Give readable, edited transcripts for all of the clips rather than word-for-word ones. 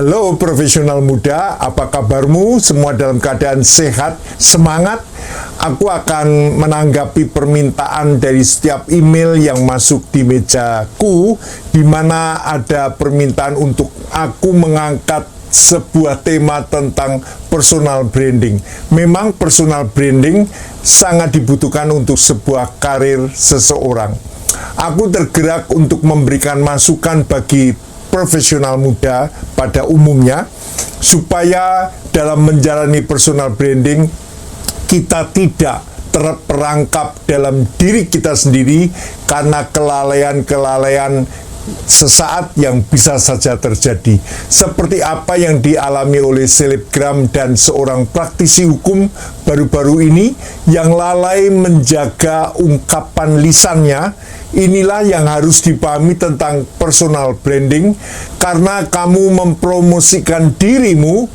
Halo profesional muda, apa kabarmu? Semua dalam keadaan sehat, semangat? Aku akan menanggapi permintaan dari setiap email yang masuk di mejaku, di mana ada permintaan untuk aku mengangkat sebuah tema tentang personal branding. Memang personal branding sangat dibutuhkan untuk sebuah karir seseorang. Aku tergerak untuk memberikan masukan bagi profesional muda pada umumnya, supaya dalam menjalani personal branding kita tidak terperangkap dalam diri kita sendiri karena kelalaian-kelalaian sesaat yang bisa saja terjadi, seperti apa yang dialami oleh selebgram dan seorang praktisi hukum baru-baru ini yang lalai menjaga ungkapan lisannya. Inilah yang harus dipahami tentang personal branding, karena kamu mempromosikan dirimu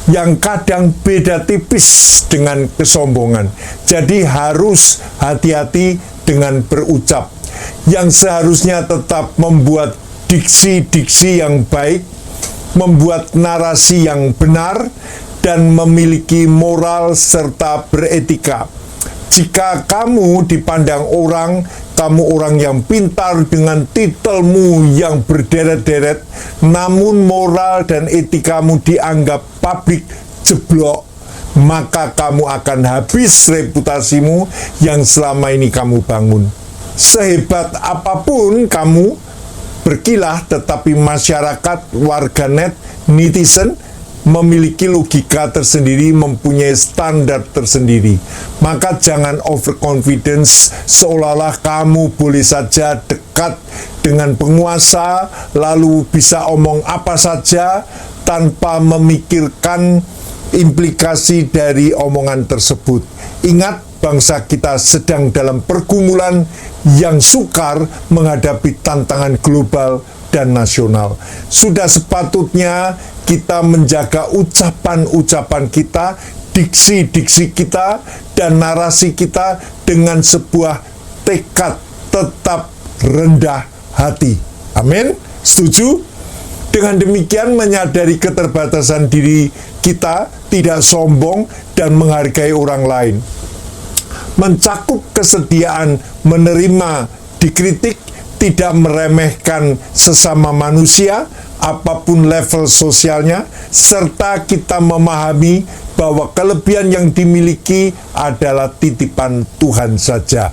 yang kadang beda tipis dengan kesombongan. Jadi harus hati-hati dengan berucap, yang seharusnya tetap membuat diksi-diksi yang baik, membuat narasi yang benar, dan memiliki moral serta beretika. Jika kamu dipandang orang, kamu orang yang pintar dengan titelmu yang berderet-deret, namun moral dan etikamu dianggap publik jeblok, maka kamu akan habis reputasimu yang selama ini kamu bangun. Sehebat apapun kamu berkilah, tetapi masyarakat, warganet, netizen memiliki logika tersendiri, mempunyai standar tersendiri. Maka jangan overconfidence seolah-olah kamu boleh saja dekat dengan penguasa, lalu bisa omong apa saja tanpa memikirkan implikasi dari omongan tersebut. Ingat, bangsa kita sedang dalam pergumulan yang sukar menghadapi tantangan global dan nasional. Sudah sepatutnya kita menjaga ucapan-ucapan kita, diksi-diksi kita, dan narasi kita dengan sebuah tekad tetap rendah hati. Amin? Setuju? Dengan demikian menyadari keterbatasan diri kita, tidak sombong dan menghargai orang lain. Mencakup kesediaan menerima dikritik, tidak meremehkan sesama manusia, apapun level sosialnya, serta kita memahami bahwa kelebihan yang dimiliki adalah titipan Tuhan saja.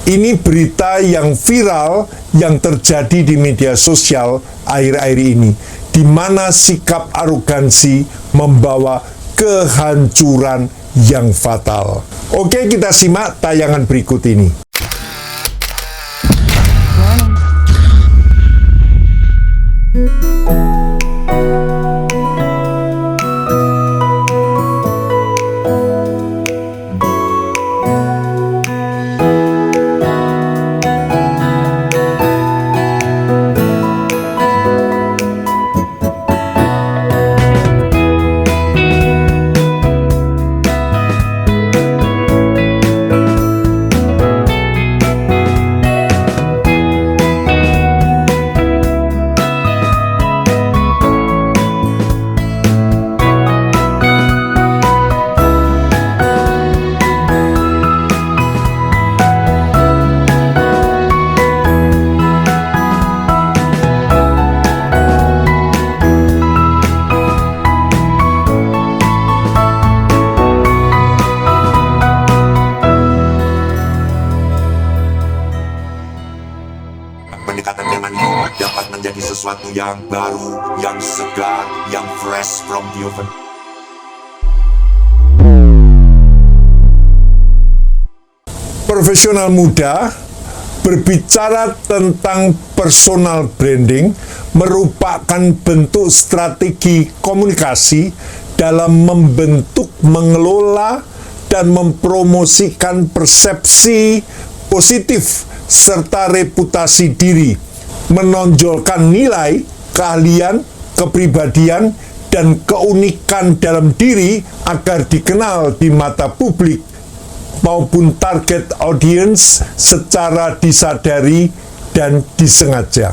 Ini berita yang viral yang terjadi di media sosial akhir-akhir ini, di mana sikap arogansi membawa kehancuran yang fatal. Oke, kita simak tayangan berikut ini. Pendekatan tema ini dapat menjadi sesuatu yang baru, yang segar, yang fresh from the oven. Profesional muda, berbicara tentang personal branding merupakan bentuk strategi komunikasi dalam membentuk, mengelola, dan mempromosikan persepsi positif serta reputasi diri, menonjolkan nilai, keahlian, kepribadian, dan keunikan dalam diri agar dikenal di mata publik maupun target audience secara disadari dan disengaja.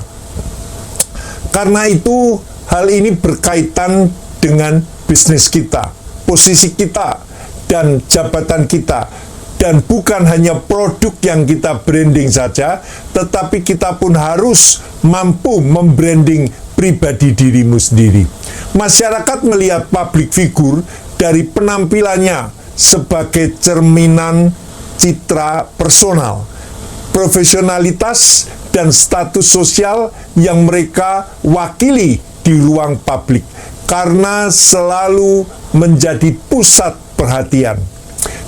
Karena itu, Hal ini berkaitan dengan bisnis kita, posisi kita, dan jabatan kita. Dan bukan hanya produk yang kita branding saja, tetapi kita pun harus mampu membranding pribadi dirimu sendiri. Masyarakat melihat public figure dari penampilannya sebagai cerminan citra personal, profesionalitas, dan status sosial yang mereka wakili di ruang publik karena selalu menjadi pusat perhatian.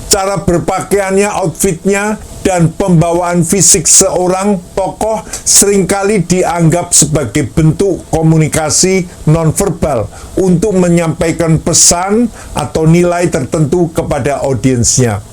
Cara berpakaiannya, outfitnya, dan pembawaan fisik seorang tokoh seringkali dianggap sebagai bentuk komunikasi nonverbal untuk menyampaikan pesan atau nilai tertentu kepada audiensnya.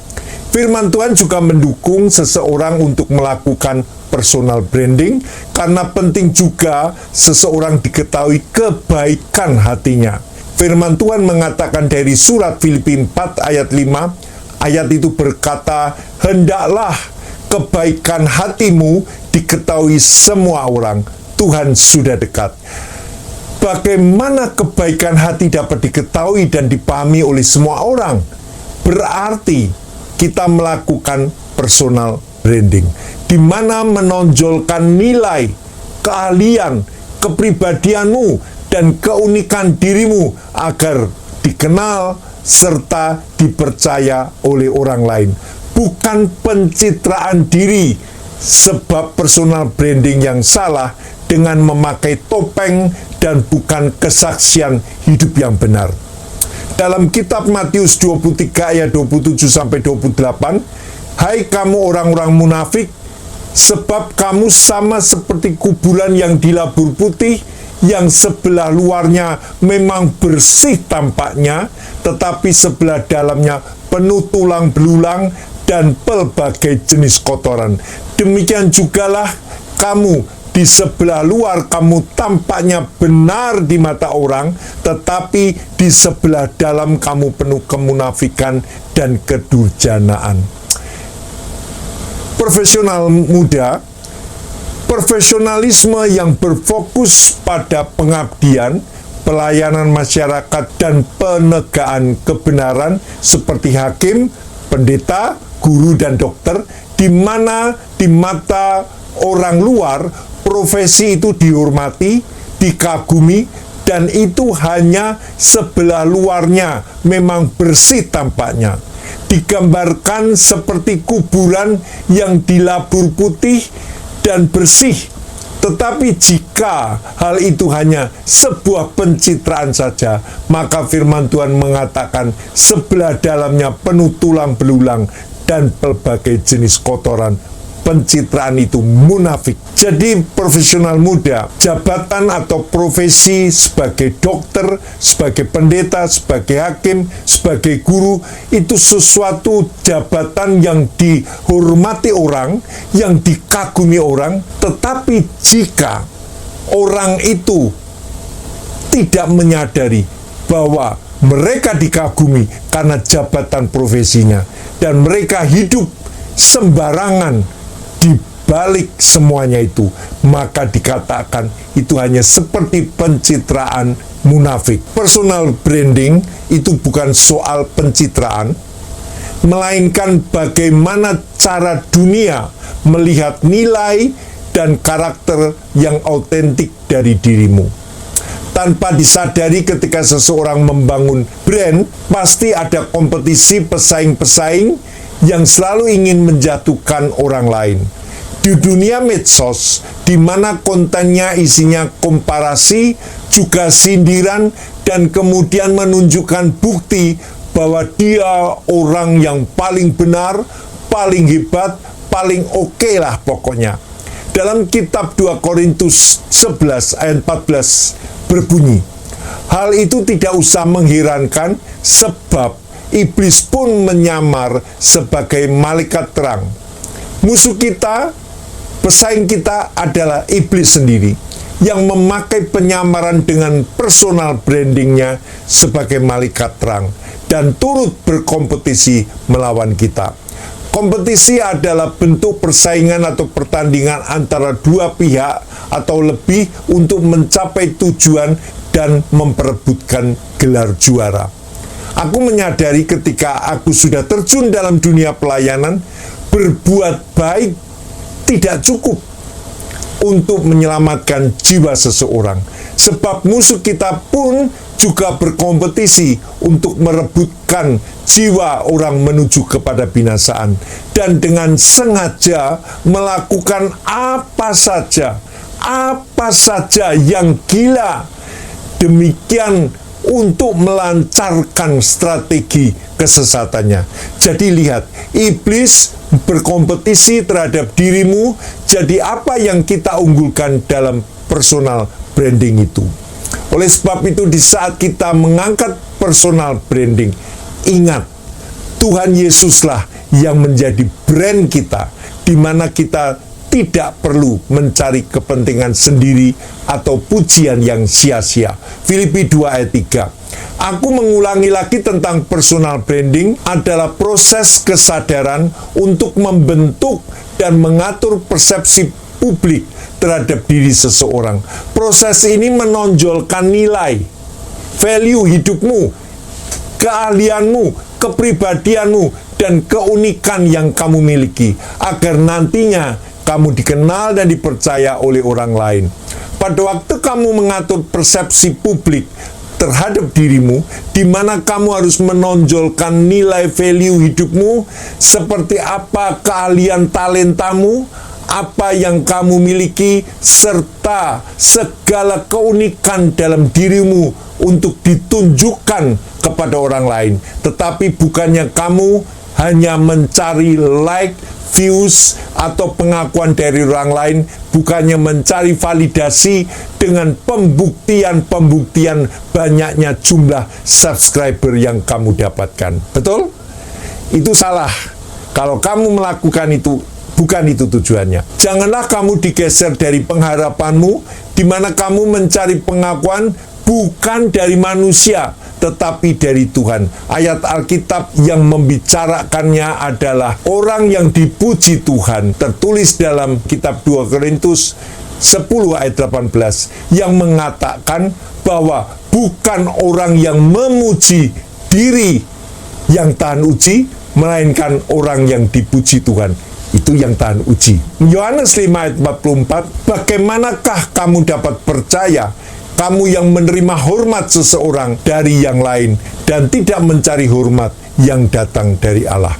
Firman Tuhan juga mendukung seseorang untuk melakukan personal branding karena penting juga seseorang diketahui kebaikan hatinya. Firman Tuhan mengatakan dari surat Filipi 4 ayat 5, ayat itu berkata, "Hendaklah kebaikan hatimu diketahui semua orang, Tuhan sudah dekat." Bagaimana kebaikan hati dapat diketahui dan dipahami oleh semua orang? Berarti kita melakukan personal branding, di mana menonjolkan nilai, keahlian, kepribadianmu, dan keunikan dirimu agar dikenal serta dipercaya oleh orang lain. Bukan pencitraan diri, sebab personal branding yang salah dengan memakai topeng dan bukan kesaksian hidup yang benar. Dalam kitab Matius 23 ayat 27-28, "Hai kamu orang-orang munafik, sebab kamu sama seperti kuburan yang dilabur putih, yang sebelah luarnya memang bersih tampaknya, tetapi sebelah dalamnya penuh tulang belulang dan pelbagai jenis kotoran. Demikian jugalah kamu, di sebelah luar kamu tampaknya benar di mata orang, tetapi di sebelah dalam kamu penuh kemunafikan dan kedurjanaan." Profesional muda, profesionalisme yang berfokus pada pengabdian, pelayanan masyarakat, dan penegakan kebenaran seperti hakim, pendeta, guru, dan dokter, di mana di mata orang luar profesi itu dihormati, dikagumi, dan itu hanya sebelah luarnya memang bersih tampaknya. Digambarkan seperti kuburan yang dilabur putih dan bersih. Tetapi jika hal itu hanya sebuah pencitraan saja, maka firman Tuhan mengatakan sebelah dalamnya penuh tulang belulang dan pelbagai jenis kotoran. Pencitraan itu munafik. Jadi profesional muda, jabatan atau profesi sebagai dokter, sebagai pendeta, sebagai hakim, sebagai guru, itu sesuatu jabatan yang dihormati orang, yang dikagumi orang. Tetapi jika orang itu tidak menyadari bahwa mereka dikagumi karena jabatan profesinya, dan mereka hidup sembarangan di balik semuanya itu, maka dikatakan itu hanya seperti pencitraan munafik. Personal branding itu bukan soal pencitraan, melainkan bagaimana cara dunia melihat nilai dan karakter yang autentik dari dirimu. Tanpa disadari, ketika seseorang membangun brand, pasti ada kompetisi pesaing-pesaing yang selalu ingin menjatuhkan orang lain. Di dunia medsos, di mana kontennya isinya komparasi, juga sindiran, dan kemudian menunjukkan bukti bahwa dia orang yang paling benar, paling hebat, paling oke lah pokoknya. Dalam kitab 2 Korintus 11 ayat 14 berbunyi, "Hal itu tidak usah mengherankan, sebab iblis pun menyamar sebagai malaikat terang." Musuh kita, pesaing kita adalah iblis sendiri yang memakai penyamaran dengan personal brandingnya sebagai malaikat terang dan turut berkompetisi melawan kita. Kompetisi adalah bentuk persaingan atau pertandingan antara dua pihak atau lebih untuk mencapai tujuan dan memperebutkan gelar juara. Aku menyadari ketika aku sudah terjun dalam dunia pelayanan, berbuat baik tidak cukup untuk menyelamatkan jiwa seseorang. Sebab musuh kita pun juga berkompetisi untuk merebutkan jiwa orang menuju kepada binasaan. Dan dengan sengaja melakukan apa saja yang gila. Demikian untuk melancarkan strategi kesesatannya. Jadi lihat, iblis berkompetisi terhadap dirimu. Jadi apa yang kita unggulkan dalam personal branding itu? Oleh sebab itu, di saat kita mengangkat personal branding, ingat, Tuhan Yesuslah yang menjadi brand kita, di mana kita tidak perlu mencari kepentingan sendiri atau pujian yang sia-sia. Filipi 2 ayat 3. Aku mengulangi lagi tentang personal branding adalah proses kesadaran untuk membentuk dan mengatur persepsi publik terhadap diri seseorang. Proses ini menonjolkan nilai, value hidupmu, keahlianmu, kepribadianmu, dan keunikan yang kamu miliki, agar nantinya kamu dikenal dan dipercaya oleh orang lain. Pada waktu kamu mengatur persepsi publik terhadap dirimu, di mana kamu harus menonjolkan nilai value hidupmu, seperti apa keahlian talentamu, apa yang kamu miliki, serta segala keunikan dalam dirimu untuk ditunjukkan kepada orang lain. Tetapi bukannya kamu hanya mencari like, views, atau pengakuan dari orang lain, bukannya mencari validasi dengan pembuktian banyaknya jumlah subscriber yang kamu dapatkan. Betul? Itu salah. Kalau kamu melakukan itu, bukan itu tujuannya. Janganlah kamu digeser dari pengharapanmu, di mana kamu mencari pengakuan bukan dari manusia, tetapi dari Tuhan. Ayat Alkitab yang membicarakannya adalah orang yang dipuji Tuhan, tertulis dalam kitab 2 Korintus 10 ayat 18, yang mengatakan bahwa bukan orang yang memuji diri yang tahan uji, melainkan orang yang dipuji Tuhan, itu yang tahan uji. Yohanes 5 ayat 44, bagaimanakah kamu dapat percaya, kamu yang menerima hormat seseorang dari yang lain dan tidak mencari hormat yang datang dari Allah?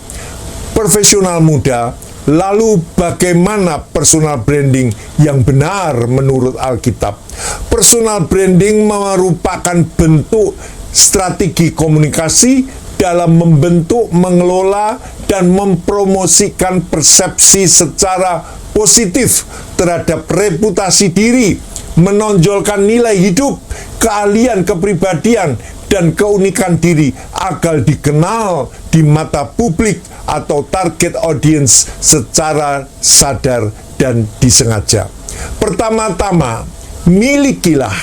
Profesional muda, lalu bagaimana personal branding yang benar menurut Alkitab? Personal branding merupakan bentuk strategi komunikasi dalam membentuk, mengelola, dan mempromosikan persepsi secara positif terhadap reputasi diri, menonjolkan nilai hidup, keahlian, kepribadian, dan keunikan diri agar dikenal di mata publik atau target audience secara sadar dan disengaja. Pertama-tama, milikilah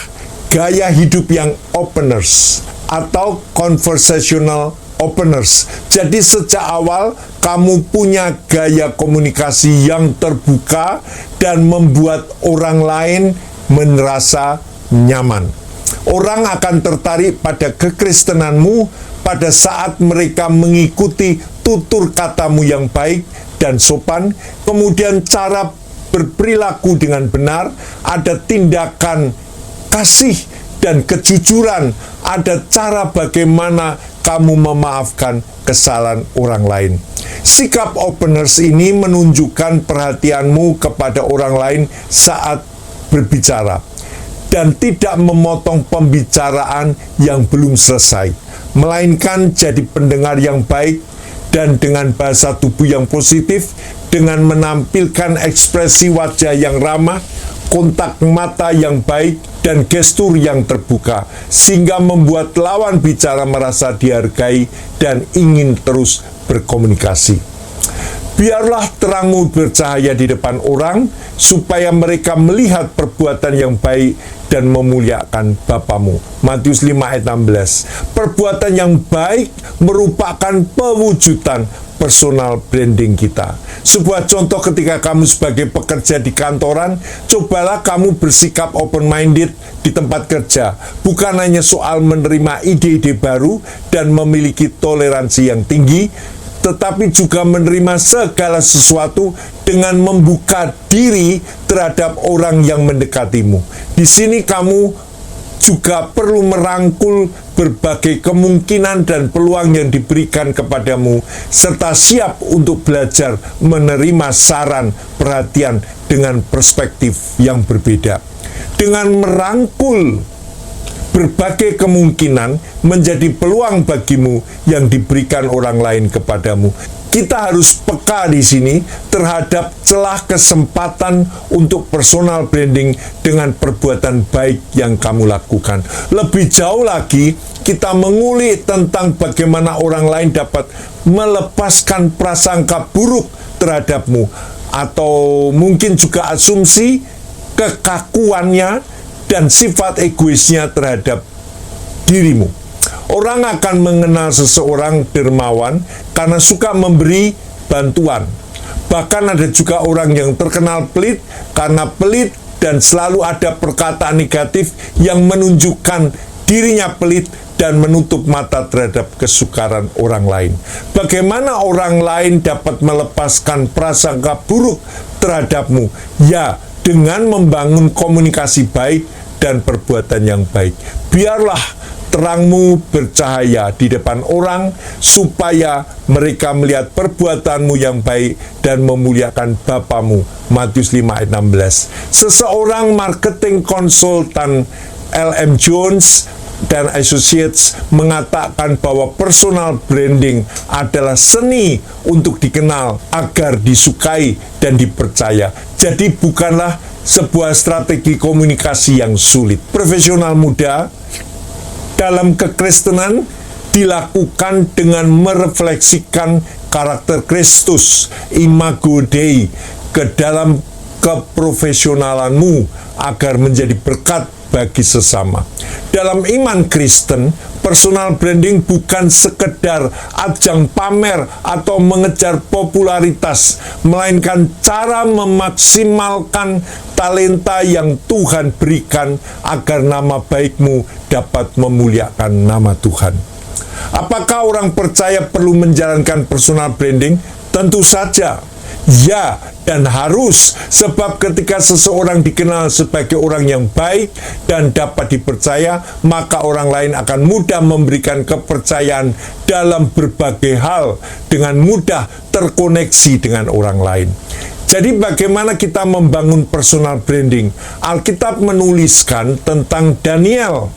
gaya hidup yang openers atau conversational openers. Jadi sejak awal kamu punya gaya komunikasi yang terbuka dan membuat orang lain merasa nyaman. Orang akan tertarik pada kekristenanmu pada saat mereka mengikuti tutur katamu yang baik dan sopan, kemudian cara berperilaku dengan benar, ada tindakan kasih dan kejujuran, ada cara bagaimana kamu memaafkan kesalahan orang lain. Sikap openers ini menunjukkan perhatianmu kepada orang lain saat berbicara dan tidak memotong pembicaraan yang belum selesai, melainkan jadi pendengar yang baik dan dengan bahasa tubuh yang positif, dengan menampilkan ekspresi wajah yang ramah, kontak mata yang baik, dan gestur yang terbuka, sehingga membuat lawan bicara merasa dihargai dan ingin terus berkomunikasi. Biarlah terangmu bercahaya di depan orang, supaya mereka melihat perbuatan yang baik dan memuliakan Bapamu. Matius 5 ayat 16. Perbuatan yang baik merupakan pewujudan personal branding kita. Sebuah contoh ketika kamu sebagai pekerja di kantoran, cobalah kamu bersikap open-minded di tempat kerja. Bukan hanya soal menerima ide-ide baru dan memiliki toleransi yang tinggi, tetapi juga menerima segala sesuatu dengan membuka diri terhadap orang yang mendekatimu. Di sini kamu juga perlu merangkul berbagai kemungkinan dan peluang yang diberikan kepadamu, serta siap untuk belajar menerima saran, perhatian dengan perspektif yang berbeda. Dengan merangkul berbagai kemungkinan menjadi peluang bagimu yang diberikan orang lain kepadamu. Kita harus peka di sini terhadap celah kesempatan untuk personal branding dengan perbuatan baik yang kamu lakukan. Lebih jauh lagi, kita mengulik tentang bagaimana orang lain dapat melepaskan prasangka buruk terhadapmu, atau mungkin juga asumsi, kekakuannya, dan sifat egoisnya terhadap dirimu. Orang akan mengenal seseorang dermawan karena suka memberi bantuan. Bahkan ada juga orang yang terkenal pelit karena pelit dan selalu ada perkataan negatif yang menunjukkan dirinya pelit dan menutup mata terhadap kesukaran orang lain. Bagaimana orang lain dapat melepaskan prasangka buruk terhadapmu? Ya, dengan membangun komunikasi baik dan perbuatan yang baik. Biarlah terangmu bercahaya di depan orang, supaya mereka melihat perbuatanmu yang baik dan memuliakan Bapamu. Matius 5 ayat 16. Seseorang marketing konsultan LM Jones dan Associates mengatakan bahwa personal branding adalah seni untuk dikenal agar disukai dan dipercaya. Jadi bukanlah sebuah strategi komunikasi yang sulit. Profesional muda dalam kekristenan dilakukan dengan merefleksikan karakter Kristus, imago Dei, ke dalam keprofesionalanmu agar menjadi berkat bagi sesama. Dalam iman Kristen, personal branding bukan sekedar ajang pamer atau mengejar popularitas, melainkan cara memaksimalkan talenta yang Tuhan berikan agar nama baikmu dapat memuliakan nama Tuhan. Apakah orang percaya perlu menjalankan personal branding? Tentu saja. Ya, dan harus, sebab ketika seseorang dikenal sebagai orang yang baik dan dapat dipercaya, maka orang lain akan mudah memberikan kepercayaan dalam berbagai hal, dengan mudah terkoneksi dengan orang lain. Jadi bagaimana kita membangun personal branding? Alkitab menuliskan tentang Daniel,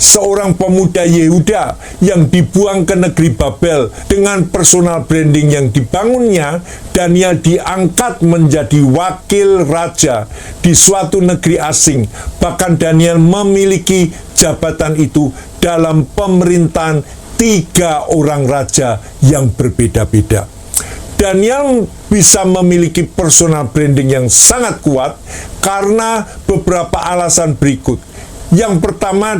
seorang pemuda Yehuda yang dibuang ke negeri Babel. Dengan personal branding yang dibangunnya, Daniel diangkat menjadi wakil raja di suatu negeri asing. Bahkan Daniel memiliki jabatan itu dalam pemerintahan 3 orang raja yang berbeda-beda. Daniel bisa memiliki personal branding yang sangat kuat karena beberapa alasan berikut. Yang pertama,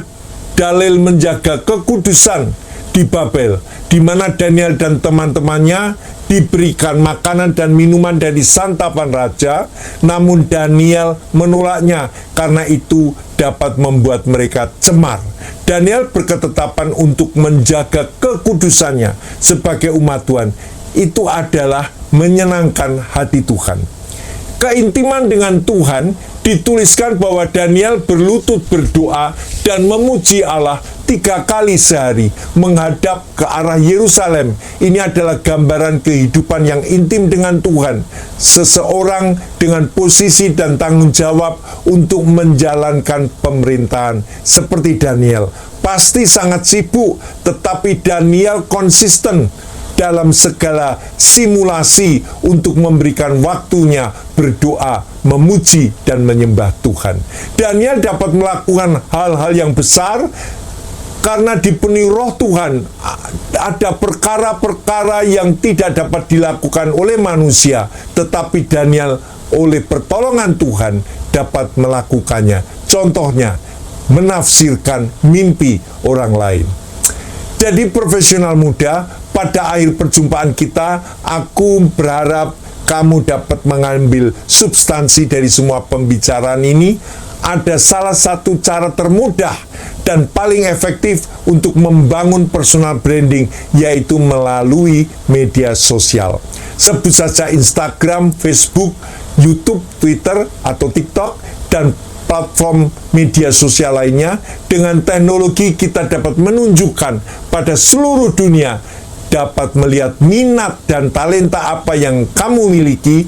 dalil menjaga kekudusan di Babel, di mana Daniel dan teman-temannya diberikan makanan dan minuman dari santapan raja, namun Daniel menolaknya karena itu dapat membuat mereka cemar. Daniel berketetapan untuk menjaga kekudusannya sebagai umat Tuhan. Itu adalah menyenangkan hati Tuhan. Keintiman dengan Tuhan dituliskan bahwa Daniel berlutut berdoa dan memuji Allah 3 kali sehari menghadap ke arah Yerusalem. Ini adalah gambaran kehidupan yang intim dengan Tuhan. Seseorang dengan posisi dan tanggung jawab untuk menjalankan pemerintahan seperti Daniel pasti sangat sibuk, tetapi Daniel konsisten dalam segala simulasi untuk memberikan waktunya berdoa, memuji, dan menyembah Tuhan. Daniel dapat melakukan hal-hal yang besar karena dipenuhi Roh Tuhan. Ada perkara-perkara yang tidak dapat dilakukan oleh manusia, tetapi Daniel oleh pertolongan Tuhan dapat melakukannya. Contohnya, menafsirkan mimpi orang lain. Jadi profesional muda, pada akhir perjumpaan kita, aku berharap kamu dapat mengambil substansi dari semua pembicaraan ini, ada salah satu cara termudah dan paling efektif untuk membangun personal branding, yaitu melalui media sosial. Sebut saja Instagram, Facebook, YouTube, Twitter, atau TikTok, dan platform media sosial lainnya. Dengan teknologi kita dapat menunjukkan pada seluruh dunia, dapat melihat minat dan talenta apa yang kamu miliki,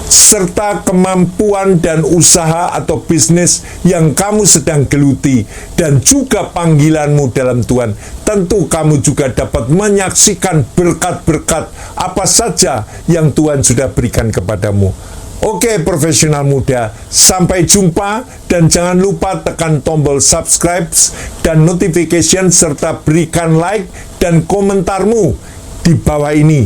serta kemampuan dan usaha atau bisnis yang kamu sedang geluti, dan juga panggilanmu dalam Tuhan. Tentu kamu juga dapat menyaksikan berkat-berkat apa saja yang Tuhan sudah berikan kepadamu. Oke, profesional muda, sampai jumpa, dan jangan lupa tekan tombol subscribe dan notification, serta berikan like dan komentarmu di bawah ini.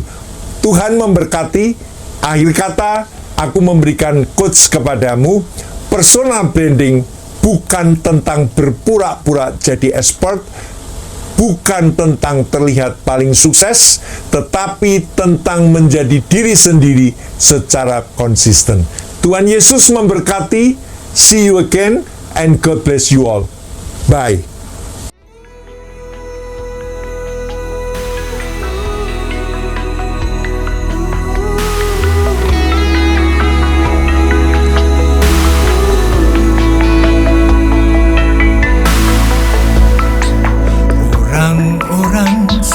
Tuhan memberkati. Akhir kata, aku memberikan quotes kepadamu. Personal branding bukan tentang berpura-pura jadi expert, bukan tentang terlihat paling sukses, tetapi tentang menjadi diri sendiri secara konsisten. Tuhan Yesus memberkati. See you again, and God bless you all. Bye.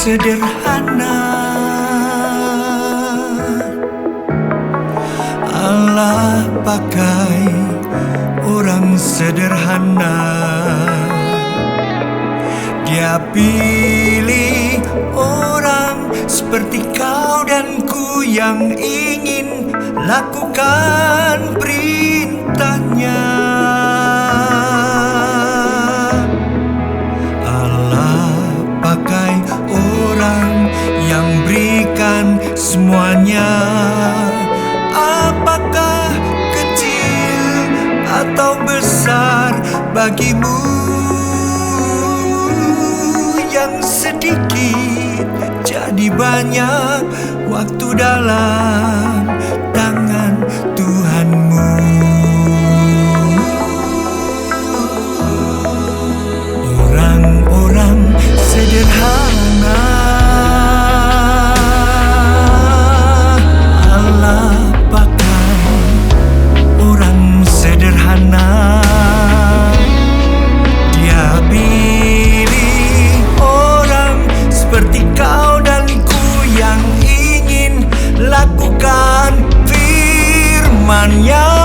Sederhana, Allah pakai orang sederhana. Dia pilih orang seperti kau dan ku yang ingin lakukan perintahnya. Pakai orang yang berikan semuanya, apakah kecil atau besar bagimu. Yang sedikit jadi banyak waktu dalam tangan Tuhanmu. Orang-orang sederhana, Allah pakai orang sederhana. Dia pilih orang seperti kau dan ku yang ingin lakukan firman-Nya.